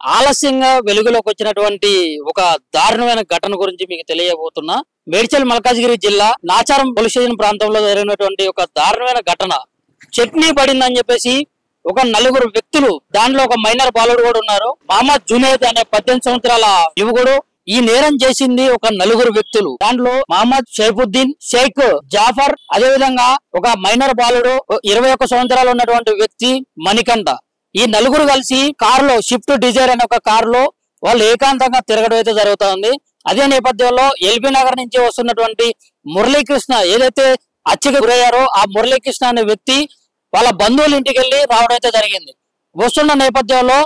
ఆలస్యంగా వెలుగులోకి వచ్చినటువంటి ఒక దారుణమైన ఘటన గురించి మీకు తెలియబోతున్నా. మేడ్చల్ మల్కాజ్గిరి జిల్లా నాచారం పోలీస్ స్టేషన్ ప్రాంతంలో జరిగినటువంటి ఒక దారుణమైన ఘటన. చట్నీ పడిందని చెప్పేసి ఒక నలుగురు వ్యక్తులు, దాంట్లో ఒక మైనర్ బాలుడు కూడా ఉన్నారు. మహమ్మద్ జునేద్ అనే 18 సంవత్సరాల యువకుడు. ఈ నేరం చేసింది ఒక నలుగురు వ్యక్తులు. దాంట్లో మహమ్మద్ షైఫుద్దీన్, షేక్ జాఫర్, అదే విధంగా ఒక మైనర్ బాలుడు 21 సంవత్సరాలు ఉన్నటువంటి వ్యక్తి మణికంఠ. ఈ నలుగురు కలిసి కారులో, షిఫ్ట్ డిజైర్ అనే ఒక కారులో వాళ్ళు ఏకాంతంగా తిరగడం అయితే జరుగుతా ఉంది. అదే నేపథ్యంలో ఎల్బీ నగర్ నుంచి వస్తున్నటువంటి మురళీకృష్ణ ఏదైతే హత్యకు గురయ్యారో ఆ మురళీకృష్ణ అనే వ్యక్తి వాళ్ళ బంధువుల ఇంటికి వెళ్ళి రావడం అయితే జరిగింది. వస్తున్న నేపథ్యంలో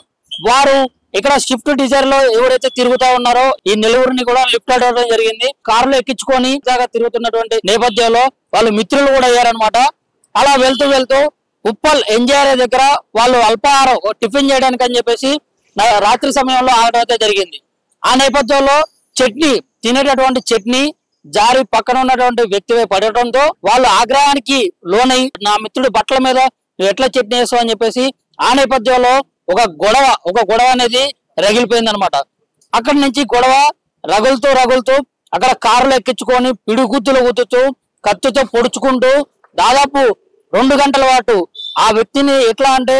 వారు ఇక్కడ షిఫ్ట్ డిజైర్ లో ఎవరైతే తిరుగుతా ఉన్నారో ఈ నలుగురిని కూడా లిఫ్ట్ అడగడం జరిగింది. కారులో ఎక్కించుకొని తిరుగుతున్నటువంటి నేపథ్యంలో వాళ్ళు మిత్రులు కూడా అయ్యారనమాట. అలా వెళ్తూ వెళ్తూ ఉప్పల్ ఎన్జీఆర్ఏ దగ్గర వాళ్ళు అల్పాహారం టిఫిన్ చేయడానికి అని చెప్పేసి రాత్రి సమయంలో ఆగడం అయితే జరిగింది. ఆ నేపథ్యంలో చట్నీ తినేటటువంటి చట్నీ జారి పక్కన ఉన్నటువంటి వ్యక్తి పడటంతో వాళ్ళు ఆగ్రహానికి లోనై నా మిత్రుడి బట్టల మీద నువ్వు ఎట్లా చట్నీ వేస్తావు అని చెప్పేసి ఆ నేపథ్యంలో ఒక గొడవ అనేది రగిలిపోయింది అనమాట. అక్కడి నుంచి గొడవ రగులుతూ అక్కడ కారులో ఎక్కించుకొని పిడుగుత్తులు గుద్దుతూ కత్తితో పొడుచుకుంటూ దాదాపు 2 గంటల పాటు ఆ వ్యక్తిని ఎట్లా అంటే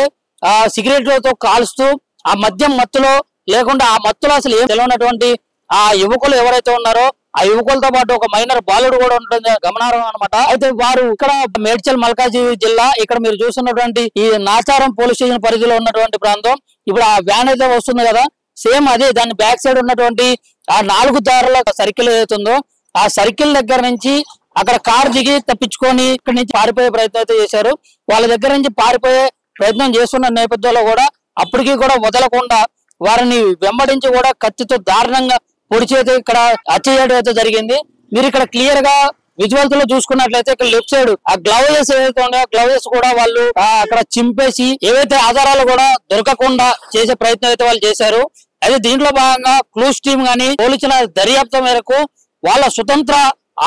సిగరెట్లతో కాల్స్తూ ఆ మద్యం మత్తులో లేకుండా ఆ మత్తులో అసలు ఏం తెలియనటువంటి ఆ యువకులు ఎవరైతే ఉన్నారో ఆ యువకులతో పాటు ఒక మైనర్ బాలుడు కూడా ఉంటుంది గమనార్హం అనమాట. అయితే వారు ఇక్కడ మేడ్చల్ మల్కాజ్గిరి జిల్లా ఇక్కడ మీరు చూస్తున్నటువంటి ఈ నాచారం పోలీస్ స్టేషన్ పరిధిలో ఉన్నటువంటి ప్రాంతం. ఇప్పుడు ఆ వ్యాన్ అయితే వస్తుంది కదా, సేమ్ అదే దాని బ్యాక్ సైడ్ ఉన్నటువంటి ఆ 4 దారుల సర్కిల్ ఏదైతుందో ఆ సర్కిల్ దగ్గర నుంచి అక్కడ కారు దిగి తప్పించుకొని ఇక్కడి నుంచి పారిపోయే ప్రయత్నం అయితే చేశారు. వాళ్ళ దగ్గర నుంచి పారిపోయే ప్రయత్నం చేస్తున్న నేపథ్యంలో కూడా అప్పటికీ కూడా వదలకుండా వారిని వెంబడించి కూడా కత్తితో దారుణంగా పొడిచి అయితే ఇక్కడ హత్య చేయడం అయితే జరిగింది. మీరు ఇక్కడ క్లియర్ గా విజువల్స్ లో చూసుకున్నట్లయితే ఇక్కడ లెఫ్ట్ సైడ్ ఆ గ్లౌజెస్ ఏవైతే ఉన్నాయో గ్లౌజెస్ కూడా వాళ్ళు అక్కడ చింపేసి ఏవైతే ఆధారాలు కూడా దొరకకుండా చేసే ప్రయత్నం అయితే వాళ్ళు చేశారు. అయితే దీంట్లో భాగంగా క్లూస్ టీమ్ గానీ పోలీసుల దర్యాప్తు మేరకు వాళ్ళ స్వతంత్ర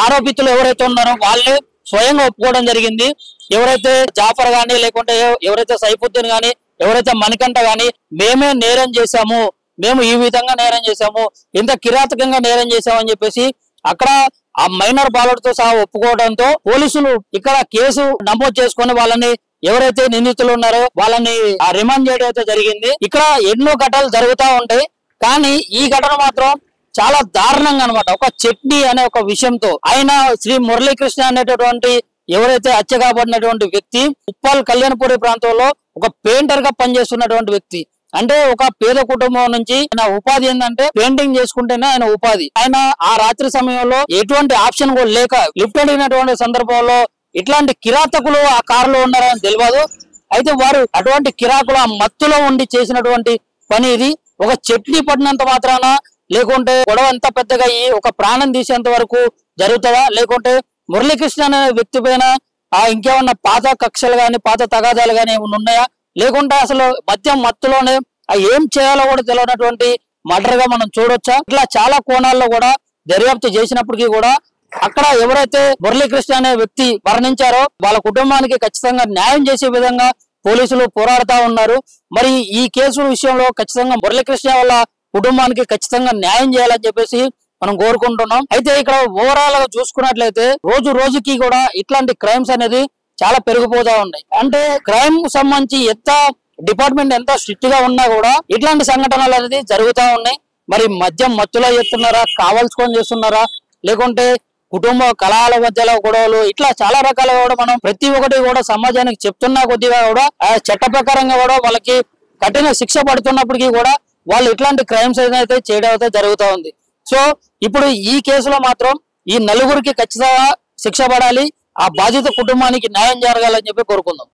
ఆరోపితులు ఎవరైతే ఉన్నారో వాళ్ళే స్వయంగా ఒప్పుకోవడం జరిగింది. ఎవరైతే జాఫర్ గానీ లేకుంటే ఎవరైతే సైఫుద్దీన్ గానీ ఎవరైతే మణికంఠ గానీ మేమే నేరం చేశాము, మేము ఈ విధంగా నేరం చేశాము, ఇంత కిరాతకంగా నేరం చేశామని చెప్పేసి అక్కడ ఆ మైనర్ బాలుడితో సహా ఒప్పుకోవడంతో పోలీసులు ఇక్కడ కేసు నమోదు చేసుకొని వాళ్ళని ఎవరైతే నిందితులు ఉన్నారో వాళ్ళని రిమాండ్ చేయడం అయితే జరిగింది. ఇక్కడ ఎన్నో ఘటనలు జరుగుతూ ఉంటాయి, కానీ ఈ ఘటన మాత్రం చాలా దారుణంగా అనమాట. ఒక చట్నీ అనే ఒక విషయంతో ఆయన శ్రీ మురళీకృష్ణ అనేటటువంటి ఎవరైతే హత్య కాబడినటువంటి వ్యక్తి ఉప్పల్ కళ్యాణపురి ప్రాంతంలో ఒక పెయింటర్ గా పనిచేస్తున్నటువంటి వ్యక్తి. అంటే ఒక పేద కుటుంబం నుంచి ఆయన ఉపాధి ఏంటంటే పెయింటింగ్ చేసుకుంటేనే ఆయన ఉపాధి. ఆయన ఆ రాత్రి సమయంలో ఎటువంటి ఆప్షన్ కూడా లేక లిఫ్ట్ అడిగినటువంటి సందర్భంలో ఇట్లాంటి కిరాతకులు ఆ కారులో ఉన్నారని తెలియదు. అయితే వారు అటువంటి కిరాకులు ఆ మత్తులో ఉండి చేసినటువంటి పని ఇది. ఒక చట్నీ పడినంత మాత్రాన లేకుంటే గొడవ ఎంత పెద్దగా అయ్యి ఒక ప్రాణం తీసేంత వరకు జరుగుతుందా, లేకుంటే మురళీకృష్ణ అనే వ్యక్తి పైన ఇంకేమన్నా పాత కక్షలు గాని పాత తగాదాలు గాని ఏమన్నా ఉన్నాయా, లేకుంటే అసలు మద్యం మత్తులోనే ఏం చేయాలో కూడా తెలియనటువంటి మర్డర్ గా మనం చూడొచ్చా? ఇట్లా చాలా కోణాల్లో కూడా దర్యాప్తు చేసినప్పటికీ కూడా అక్కడ ఎవరైతే మురళీకృష్ణ అనే వ్యక్తి మరణించారో వాళ్ళ కుటుంబానికి ఖచ్చితంగా న్యాయం చేసే విధంగా పోలీసులు పోరాడుతా ఉన్నారు. మరి ఈ కేసు విషయంలో ఖచ్చితంగా మురళీకృష్ణ వాళ్ళ కుటుంబానికి ఖచ్చితంగా న్యాయం చేయాలని చెప్పేసి మనం కోరుకుంటున్నాం. అయితే ఇక్కడ ఓవరాల్ గా చూసుకున్నట్లయితే రోజుకి కూడా ఇట్లాంటి క్రైమ్స్ అనేది చాలా పెరిగిపోతా ఉన్నాయి. అంటే క్రైమ్ సంబంధించి డిపార్ట్మెంట్ ఎంత స్ట్రిక్ట్ గా ఉన్నా కూడా ఇట్లాంటి సంఘటనలు అనేది జరుగుతూ ఉన్నాయి. మరి మద్యం మత్తులో చేస్తున్నారా, కావాల్సుకొని చేస్తున్నారా, లేకుంటే కుటుంబ కలహాల మధ్యలో గొడవలు, ఇట్లా చాలా రకాలుగా కూడా మనం ప్రతి ఒక్కటి కూడా సమాజానికి చెప్తున్నా కొద్దిగా కూడా చట్ట ప్రకారంగా కూడా వాళ్ళకి కఠిన శిక్ష పడుతున్నప్పటికీ కూడా వాళ్ళు ఇట్లాంటి క్రైమ్స్ అయితే చేయడం అయితే జరుగుతూ ఉంది. సో ఇప్పుడు ఈ కేసులో మాత్రం ఈ నలుగురికి ఖచ్చితంగా శిక్ష పడాలి, ఆ బాధిత కుటుంబానికి న్యాయం జరగాలని చెప్పి కోరుకుందాం.